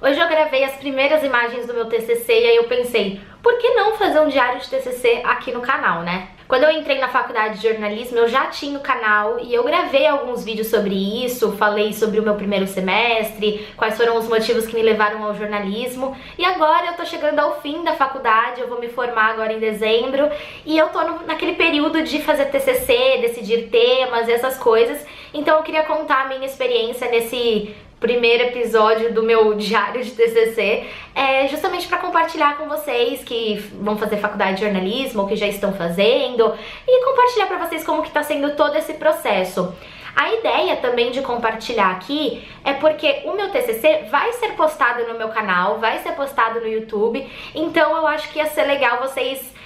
Hoje eu gravei as primeiras imagens do meu TCC e aí eu pensei, por que não fazer um diário de TCC aqui no canal, né? Quando eu entrei na faculdade de jornalismo, eu já tinha o canal e eu gravei alguns vídeos sobre isso, falei sobre o meu primeiro semestre, quais foram os motivos que me levaram ao jornalismo. E agora eu tô chegando ao fim da faculdade, eu vou me formar agora em dezembro e eu tô naquele período de fazer TCC, decidir temas e essas coisas. Então eu queria contar a minha experiência nesse primeiro episódio do meu diário de TCC, justamente para compartilhar com vocês que vão fazer faculdade de jornalismo ou que já estão fazendo e compartilhar para vocês como que tá sendo todo esse processo. A ideia também de compartilhar aqui é porque o meu TCC vai ser postado no meu canal, vai ser postado no YouTube, então eu acho que ia ser legal vocês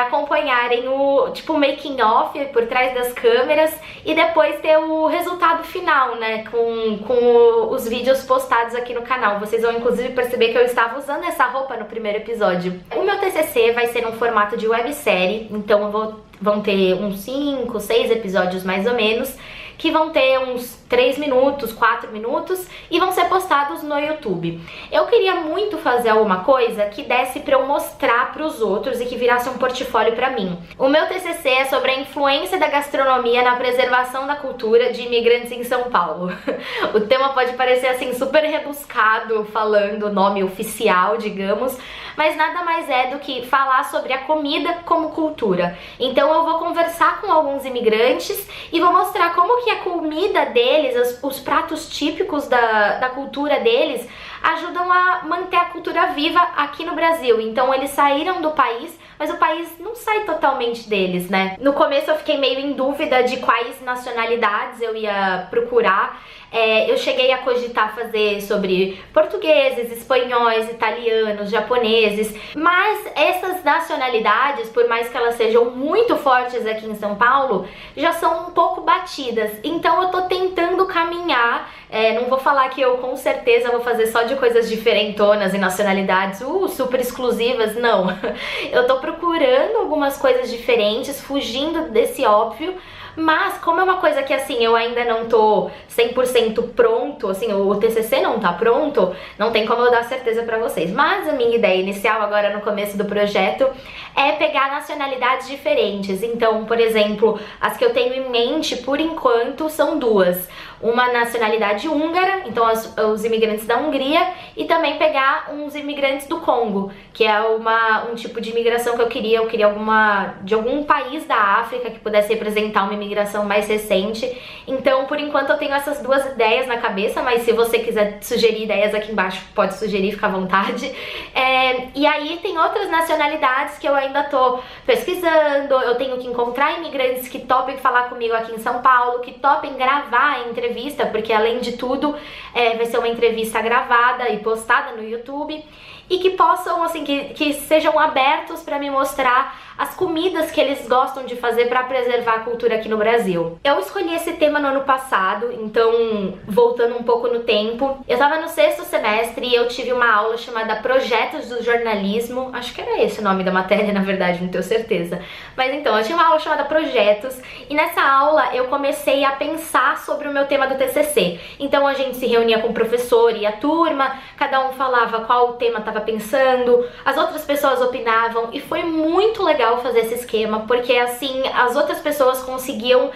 acompanharem o tipo making off por trás das câmeras e depois ter o resultado final, né, com os vídeos postados aqui no canal. Vocês vão inclusive perceber que eu estava usando essa roupa no primeiro episódio. O meu TCC vai ser um formato de websérie, então vão ter uns 5, 6 episódios mais ou menos, que vão ter uns 3 minutos, 4 minutos e vão ser postados no YouTube. Eu queria muito fazer alguma coisa que desse pra eu mostrar pros outros e que virasse um portfólio pra mim. O meu TCC é sobre a influência da gastronomia na preservação da cultura de imigrantes em São Paulo. O tema pode parecer assim super rebuscado falando o nome oficial, digamos, mas nada mais é do que falar sobre a comida como cultura. Então eu vou conversar com alguns imigrantes e vou mostrar como que a comida deles, os pratos típicos da cultura deles, ajudam a manter a cultura viva aqui no Brasil. Então eles saíram do país, mas o país não sai totalmente deles, né? No começo eu fiquei meio em dúvida de quais nacionalidades eu ia procurar. Eu cheguei a cogitar fazer sobre portugueses, espanhóis, italianos, japoneses, mas essas nacionalidades, por mais que elas sejam muito fortes aqui em São Paulo, já são um pouco batidas. Então eu tô tentando caminhar, não vou falar que eu com certeza vou fazer só de coisas diferentonas e nacionalidades super exclusivas, não. Eu tô procurando algumas coisas diferentes, fugindo desse óbvio. Mas como é uma coisa que assim, eu ainda não tô 100% pronto, assim, o TCC não tá pronto, não tem como eu dar certeza pra vocês. Mas a minha ideia inicial agora no começo do projeto é pegar nacionalidades diferentes. Então, por exemplo, as que eu tenho em mente por enquanto são duas. Uma nacionalidade húngara, então os imigrantes da Hungria, e também pegar uns imigrantes do Congo, que é um tipo de imigração que eu queria de algum país da África que pudesse representar uma imigração mais recente. Então, por enquanto eu tenho essas duas ideias na cabeça, mas se você quiser sugerir ideias aqui embaixo, pode sugerir, fica à vontade. E aí tem outras nacionalidades que eu ainda tô pesquisando, eu tenho que encontrar imigrantes que topem falar comigo aqui em São Paulo, que topem gravar a entrevista, porque além de tudo vai ser uma entrevista gravada e postada no YouTube, e que possam, assim, que sejam abertos para me mostrar as comidas que eles gostam de fazer para preservar a cultura aqui no Brasil. Eu escolhi esse tema no ano passado, então voltando um pouco no tempo, eu tava no 6º semestre e eu tive uma aula chamada Projetos do Jornalismo, acho que era esse o nome da matéria, na verdade, não tenho certeza. Mas então, eu tinha uma aula chamada Projetos e nessa aula eu comecei a pensar sobre o meu tema do TCC. Então a gente se reunia com o professor e a turma, cada um falava qual o tema estava pensando, as outras pessoas opinavam e foi muito legal fazer esse esquema, porque assim as outras pessoas conseguiam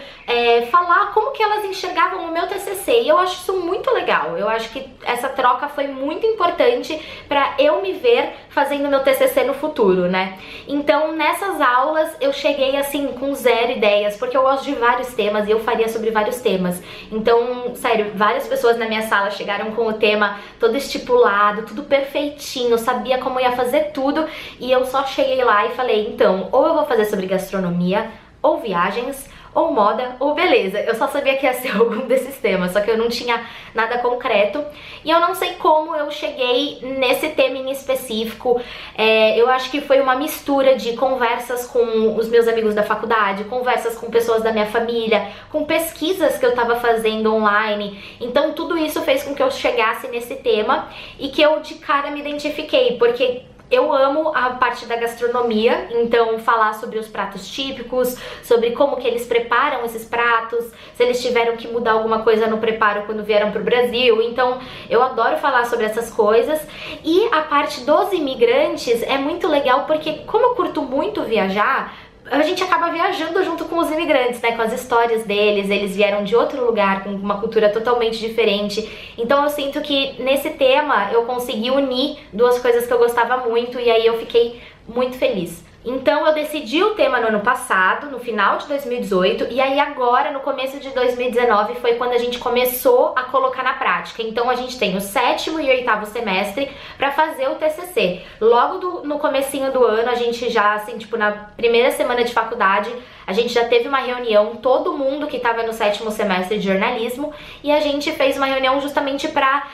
falar como que elas enxergavam o meu TCC e eu acho isso muito legal. Eu acho que essa troca foi muito importante para eu me ver fazendo meu TCC no futuro, né? Então nessas aulas eu cheguei assim com 0 ideias, porque eu gosto de vários temas e eu faria sobre vários temas. Então, sério, várias pessoas na minha sala chegaram com o tema todo estipulado, tudo perfeitinho, sabia como ia fazer tudo e eu só cheguei lá e falei, então, ou eu vou fazer sobre gastronomia, ou viagens, ou moda, ou beleza. Eu só sabia que ia ser algum desses temas, só que eu não tinha nada concreto. E eu não sei como eu cheguei nesse tema em específico. Eu acho que foi uma mistura de conversas com os meus amigos da faculdade, conversas com pessoas da minha família, com pesquisas que eu tava fazendo online. Então tudo isso fez com que eu chegasse nesse tema e que eu de cara me identifiquei, porque Eu amo a parte da gastronomia, então falar sobre os pratos típicos, sobre como que eles preparam esses pratos, se eles tiveram que mudar alguma coisa no preparo quando vieram pro Brasil. Então eu adoro falar sobre essas coisas. E a parte dos imigrantes é muito legal porque, como eu curto muito viajar, a gente acaba viajando junto com os imigrantes, né, com as histórias deles. Eles vieram de outro lugar, com uma cultura totalmente diferente. Então eu sinto que nesse tema eu consegui unir duas coisas que eu gostava muito e aí eu fiquei muito feliz. Então eu decidi o tema no ano passado, no final de 2018, e aí agora, no começo de 2019, foi quando a gente começou a colocar na prática. Então a gente tem o 7º e 8º semestre pra fazer o TCC. Logo no comecinho do ano, a gente já, assim, tipo, na primeira semana de faculdade, a gente já teve uma reunião, todo mundo que estava no 7º semestre de jornalismo, e a gente fez uma reunião justamente para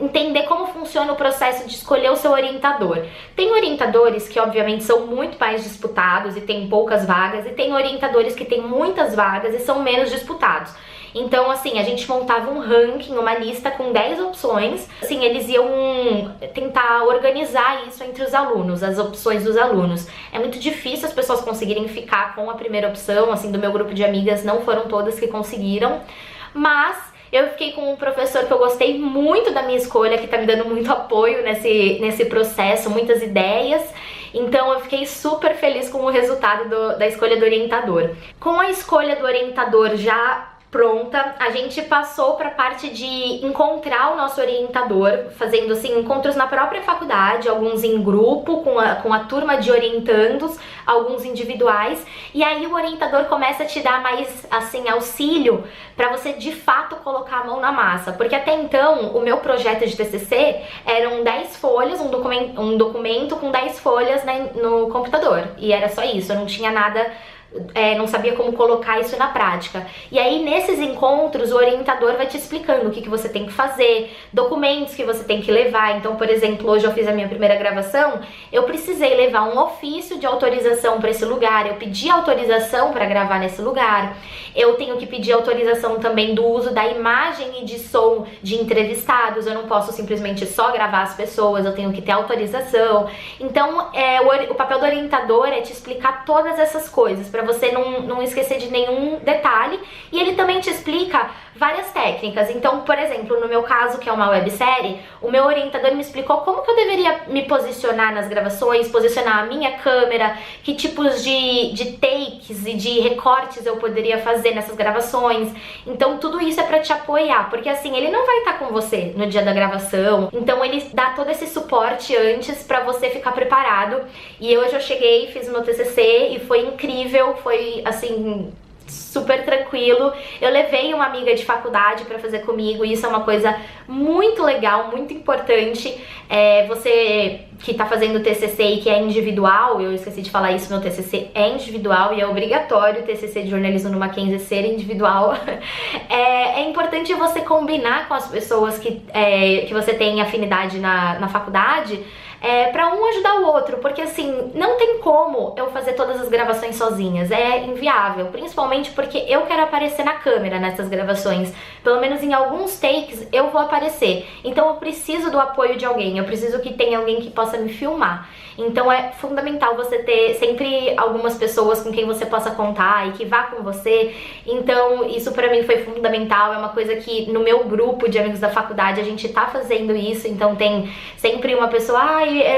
entender como funciona o processo de escolher o seu orientador. Tem orientadores que obviamente são muito mais disputados e tem poucas vagas, e tem orientadores que têm muitas vagas e são menos disputados. Então, assim, a gente montava um ranking, uma lista com 10 opções. Assim, eles iam tentar organizar isso entre os alunos, as opções dos alunos. É muito difícil as pessoas conseguirem ficar com a primeira opção, assim, do meu grupo de amigas não foram todas que conseguiram, mas eu fiquei com um professor que eu gostei muito da minha escolha, que tá me dando muito apoio nesse processo, muitas ideias. Então eu fiquei super feliz com o resultado da escolha do orientador. Com a escolha do orientador já pronta, a gente passou para a parte de encontrar o nosso orientador, fazendo assim encontros na própria faculdade, alguns em grupo com a turma de orientandos, alguns individuais, e aí o orientador começa a te dar mais assim auxílio para você de fato colocar a mão na massa, porque até então o meu projeto de TCC eram 10 folhas, um documento com 10 folhas, né, no computador, e era só isso, eu não tinha nada. Não sabia como colocar isso na prática. E aí nesses encontros o orientador vai te explicando o que você tem que fazer, documentos que você tem que levar. Então, por exemplo, hoje eu fiz a minha primeira gravação, eu precisei levar um ofício de autorização para esse lugar, eu pedi autorização para gravar nesse lugar, eu tenho que pedir autorização também do uso da imagem e de som de entrevistados, eu não posso simplesmente só gravar as pessoas, eu tenho que ter autorização. Então o papel do orientador é te explicar todas essas coisas, para você não esquecer de nenhum detalhe, e ele também te explica várias técnicas. Então, por exemplo, no meu caso, que é uma websérie, o meu orientador me explicou como que eu deveria me posicionar nas gravações, posicionar a minha câmera, que tipos de takes e de recortes eu poderia fazer nessas gravações. Então tudo isso é pra te apoiar, porque assim, ele não vai estar com você no dia da gravação, então ele dá todo esse suporte antes pra você ficar preparado. E hoje eu cheguei, fiz o meu TCC e foi incrível, foi assim, super tranquilo. Eu levei uma amiga de faculdade pra fazer comigo e isso é uma coisa muito legal, muito importante. Você que tá fazendo TCC e que é individual, eu esqueci de falar isso, meu TCC é individual e é obrigatório o TCC de jornalismo no Mackenzie ser individual. É importante você combinar com as pessoas que você tem afinidade na faculdade, pra um ajudar o outro, porque assim, não tem como eu fazer todas as gravações sozinhas, é inviável, principalmente porque eu quero aparecer na câmera nessas gravações, pelo menos em alguns takes eu vou aparecer, então eu preciso do apoio de alguém, eu preciso que tenha alguém que possa me filmar. Então é fundamental você ter sempre algumas pessoas com quem você possa contar e que vá com você. Então isso pra mim foi fundamental, é uma coisa que no meu grupo de amigos da faculdade a gente tá fazendo isso, então tem sempre uma pessoa,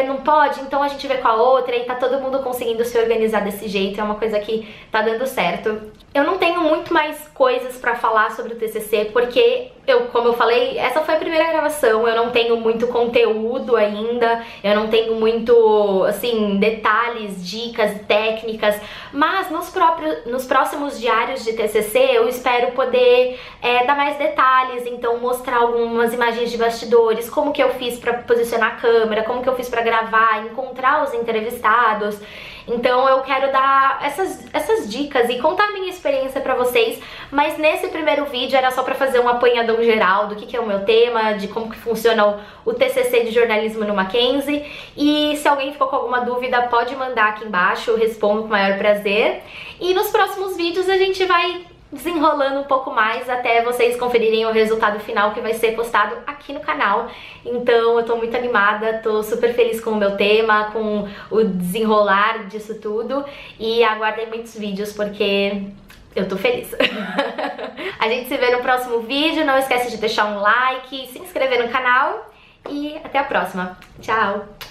não pode, então a gente vê com a outra e tá todo mundo conseguindo se organizar desse jeito, é uma coisa que tá dando certo. Eu não tenho muito mais coisas pra falar sobre o TCC, porque como eu falei, essa foi a primeira gravação, eu não tenho muito conteúdo ainda, eu não tenho muito, assim, detalhes, dicas, técnicas, mas nos próximos diários de TCC eu espero poder dar mais detalhes, então mostrar algumas imagens de bastidores, como que eu fiz pra posicionar a câmera, como que eu fiz pra gravar, encontrar os entrevistados. Então eu quero dar essas dicas e contar a minha experiência pra vocês, mas nesse primeiro vídeo era só pra fazer um apanhadão geral do que é o meu tema, de como que funciona o TCC de jornalismo no Mackenzie. E se alguém ficou com alguma dúvida, pode mandar aqui embaixo, eu respondo com o maior prazer. E nos próximos vídeos a gente vai desenrolando um pouco mais até vocês conferirem o resultado final que vai ser postado aqui no canal. Então eu tô muito animada, tô super feliz com o meu tema, com o desenrolar disso tudo e aguardem muitos vídeos porque eu tô feliz. A gente se vê no próximo vídeo, não esquece de deixar um like, se inscrever no canal e até a próxima. Tchau!